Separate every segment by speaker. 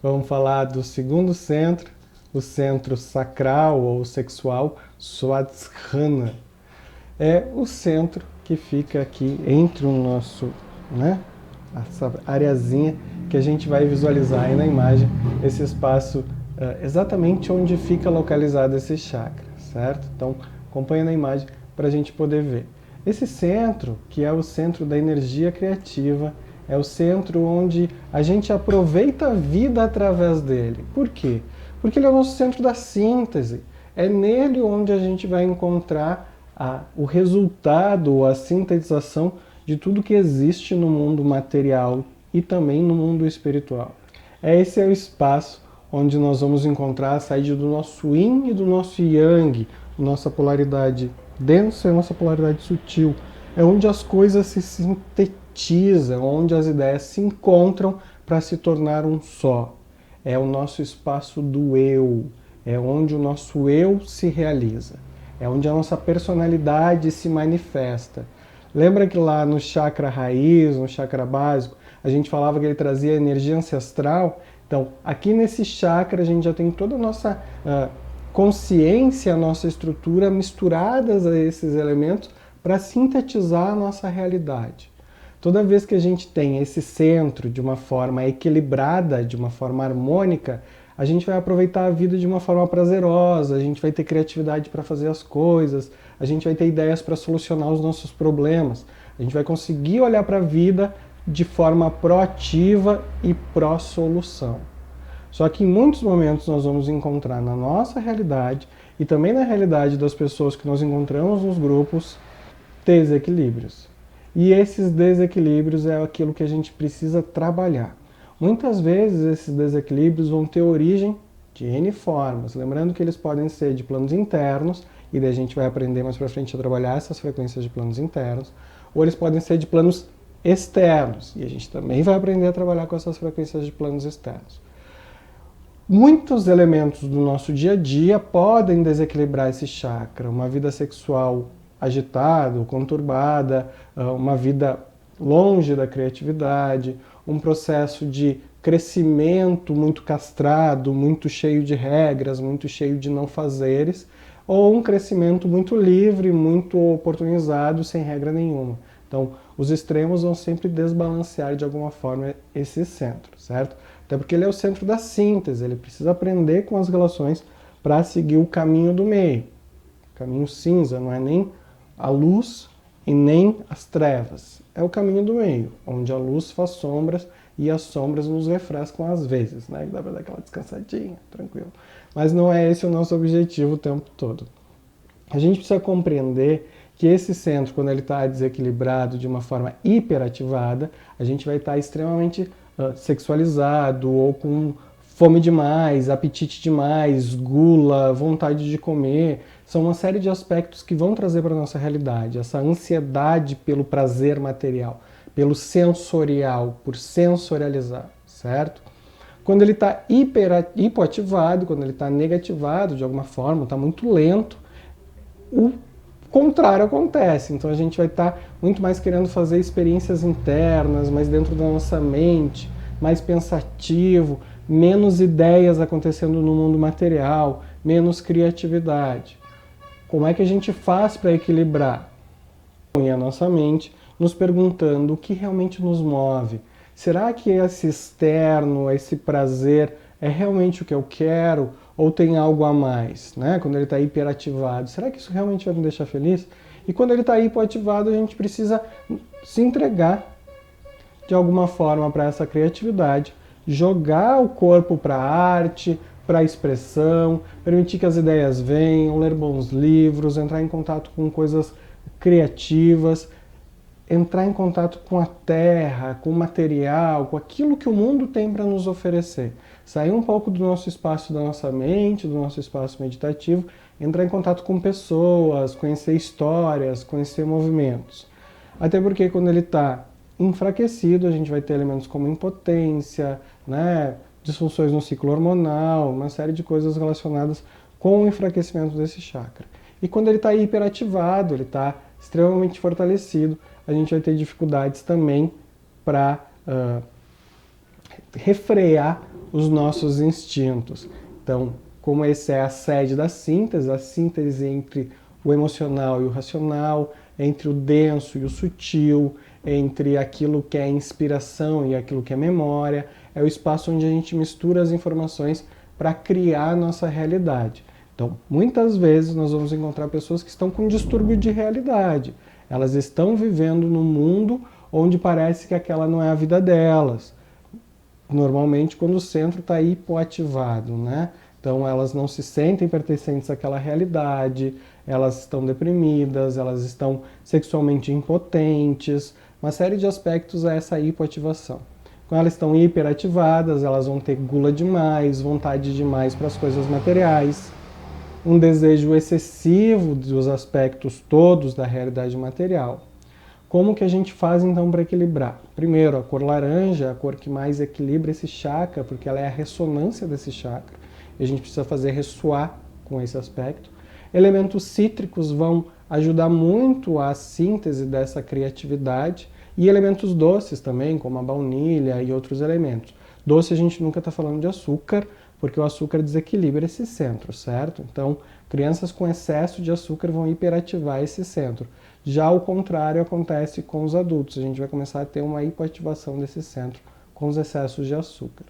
Speaker 1: Vamos falar do segundo centro, o centro sacral ou sexual, Swadhisthana. É o centro que fica aqui entre o nosso, né, essa areazinha que a gente vai visualizar aí na imagem, esse espaço exatamente onde fica localizado esse chakra, certo? Então, acompanha na imagem para a gente poder ver. Esse centro, que é o centro da energia criativa, é o centro onde a gente aproveita a vida através dele. Por quê? Porque ele é o nosso centro da síntese. É nele onde a gente vai encontrar o resultado, a sintetização de tudo que existe no mundo material e também no mundo espiritual. Esse é o espaço onde nós vamos encontrar a saída do nosso yin e do nosso yang, nossa polaridade densa e nossa polaridade sutil. É onde as coisas se sintetizam, onde as ideias se encontram para se tornar um só. É o nosso espaço do eu, é onde o nosso eu se realiza, é onde a nossa personalidade se manifesta. Lembra que lá no chakra raiz, no chakra básico, a gente falava que ele trazia energia ancestral? Então, aqui nesse chakra a gente já tem toda a nossa consciência, a nossa estrutura misturadas a esses elementos para sintetizar a nossa realidade. Toda vez que a gente tem esse centro de uma forma equilibrada, de uma forma harmônica, a gente vai aproveitar a vida de uma forma prazerosa, a gente vai ter criatividade para fazer as coisas, a gente vai ter ideias para solucionar os nossos problemas, a gente vai conseguir olhar para a vida de forma proativa e pró-solução. Só que em muitos momentos nós vamos encontrar na nossa realidade e também na realidade das pessoas que nós encontramos nos grupos desequilíbrios. E esses desequilíbrios é aquilo que a gente precisa trabalhar. Muitas vezes esses desequilíbrios vão ter origem de N formas, lembrando que eles podem ser de planos internos, e daí a gente vai aprender mais pra frente a trabalhar essas frequências de planos internos, ou eles podem ser de planos externos, e a gente também vai aprender a trabalhar com essas frequências de planos externos. Muitos elementos do nosso dia a dia podem desequilibrar esse chakra, uma vida sexual agitada, conturbada, uma vida longe da criatividade, um processo de crescimento muito castrado, muito cheio de regras, muito cheio de não fazeres, ou um crescimento muito livre, muito oportunizado, sem regra nenhuma. Então, os extremos vão sempre desbalancear de alguma forma esse centro, certo? Até porque ele é o centro da síntese, ele precisa aprender com as relações para seguir o caminho do meio. O caminho cinza não é nem a luz e nem as trevas. É o caminho do meio, onde a luz faz sombras e as sombras nos refrescam às vezes, né? Dá para dar aquela descansadinha, tranquilo. Mas não é esse o nosso objetivo o tempo todo. A gente precisa compreender que esse centro, quando ele está desequilibrado de uma forma hiperativada, a gente vai estar extremamente sexualizado ou com fome demais, apetite demais, gula, vontade de comer. São uma série de aspectos que vão trazer para a nossa realidade essa ansiedade pelo prazer material, pelo sensorial, por sensorializar, certo? Quando ele está hipoativado, quando ele está negativado de alguma forma, está muito lento, o contrário acontece. Então a gente vai estar muito mais querendo fazer experiências internas, mais dentro da nossa mente, mais pensativo, menos ideias acontecendo no mundo material, menos criatividade. Como é que a gente faz para equilibrar? E a nossa mente nos perguntando o que realmente nos move. Será que esse externo, esse prazer é realmente o que eu quero ou tem algo a mais, né? Quando ele está hiperativado, será que isso realmente vai me deixar feliz? E quando ele está hipoativado, a gente precisa se entregar de alguma forma para essa criatividade, jogar o corpo para a arte, para a expressão, permitir que as ideias venham, ler bons livros, entrar em contato com coisas criativas, entrar em contato com a terra, com o material, com aquilo que o mundo tem para nos oferecer. Sair um pouco do nosso espaço da nossa mente, do nosso espaço meditativo, entrar em contato com pessoas, conhecer histórias, conhecer movimentos. Até porque quando ele está enfraquecido, a gente vai ter elementos como impotência, né, disfunções no ciclo hormonal, uma série de coisas relacionadas com o enfraquecimento desse chakra. E quando ele está hiperativado, ele está extremamente fortalecido, a gente vai ter dificuldades também para refrear os nossos instintos. Então, como esse é a sede da síntese, a síntese entre o emocional e o racional, entre o denso e o sutil, entre aquilo que é inspiração e aquilo que é memória, é o espaço onde a gente mistura as informações para criar a nossa realidade. Então, muitas vezes nós vamos encontrar pessoas que estão com distúrbio de realidade. Elas estão vivendo num mundo onde parece que aquela não é a vida delas. Normalmente quando o centro está hipoativado, né? Então elas não se sentem pertencentes àquela realidade, elas estão deprimidas, elas estão sexualmente impotentes, uma série de aspectos a essa hipoativação. Quando elas estão hiperativadas, elas vão ter gula demais, vontade demais para as coisas materiais, um desejo excessivo dos aspectos todos da realidade material. Como que a gente faz então para equilibrar? Primeiro, a cor laranja é a cor que mais equilibra esse chakra, porque ela é a ressonância desse chakra. E a gente precisa fazer ressoar com esse aspecto. Elementos cítricos vão ajudar muito a síntese dessa criatividade. E elementos doces também, como a baunilha e outros elementos. Doce a gente nunca está falando de açúcar, porque o açúcar desequilibra esse centro, certo? Então, crianças com excesso de açúcar vão hiperativar esse centro. Já o contrário acontece com os adultos. A gente vai começar a ter uma hipoativação desse centro com os excessos de açúcar.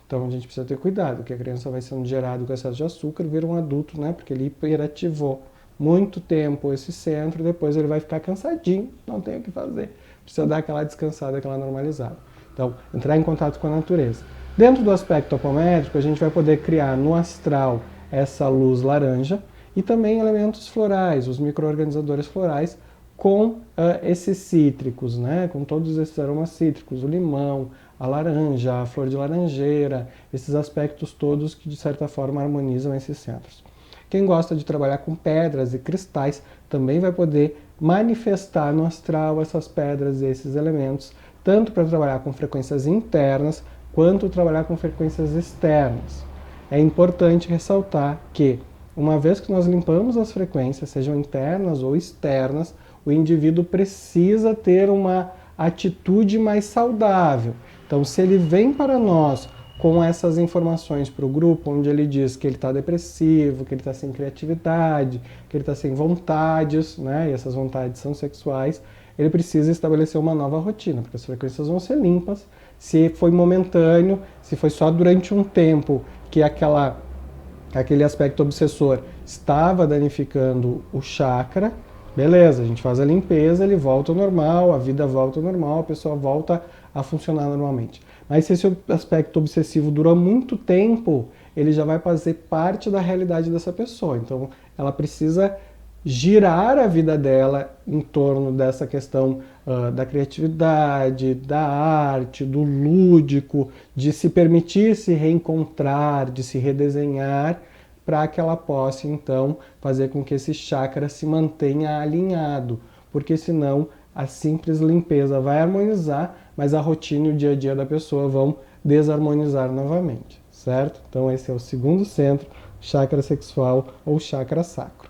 Speaker 1: Então a gente precisa ter cuidado, que a criança vai sendo gerada com excesso de açúcar, vira um adulto, né? Porque ele hiperativou muito tempo esse centro, depois ele vai ficar cansadinho, não tem o que fazer. Precisa dar aquela descansada, aquela normalizada. Então, entrar em contato com a natureza. Dentro do aspecto apométrico, a gente vai poder criar no astral essa luz laranja e também elementos florais, os micro-organizadores florais, com esses cítricos, né? Com todos esses aromas cítricos, o limão, a laranja, a flor de laranjeira, esses aspectos todos que de certa forma harmonizam esses centros. Quem gosta de trabalhar com pedras e cristais também vai poder manifestar no astral essas pedras e esses elementos, tanto para trabalhar com frequências internas, quanto trabalhar com frequências externas. É importante ressaltar que, uma vez que nós limpamos as frequências, sejam internas ou externas, o indivíduo precisa ter uma atitude mais saudável. Então, se ele vem para nós com essas informações para o grupo, onde ele diz que ele está depressivo, que ele está sem criatividade, que ele está sem vontades, né? E essas vontades são sexuais, ele precisa estabelecer uma nova rotina, porque as frequências vão ser limpas. Se foi momentâneo, se foi só durante um tempo que aquele aspecto obsessor estava danificando o chakra, beleza, a gente faz a limpeza, ele volta ao normal, a vida volta ao normal, a pessoa volta a funcionar normalmente. Mas se esse aspecto obsessivo dura muito tempo, ele já vai fazer parte da realidade dessa pessoa. Então, ela precisa girar a vida dela em torno dessa questão da criatividade, da arte, do lúdico, de se permitir se reencontrar, de se redesenhar, para que ela possa, então, fazer com que esse chakra se mantenha alinhado, porque senão a simples limpeza vai harmonizar, mas a rotina e o dia a dia da pessoa vão desarmonizar novamente, certo? Então esse é o segundo centro, chakra sexual ou chakra sacro.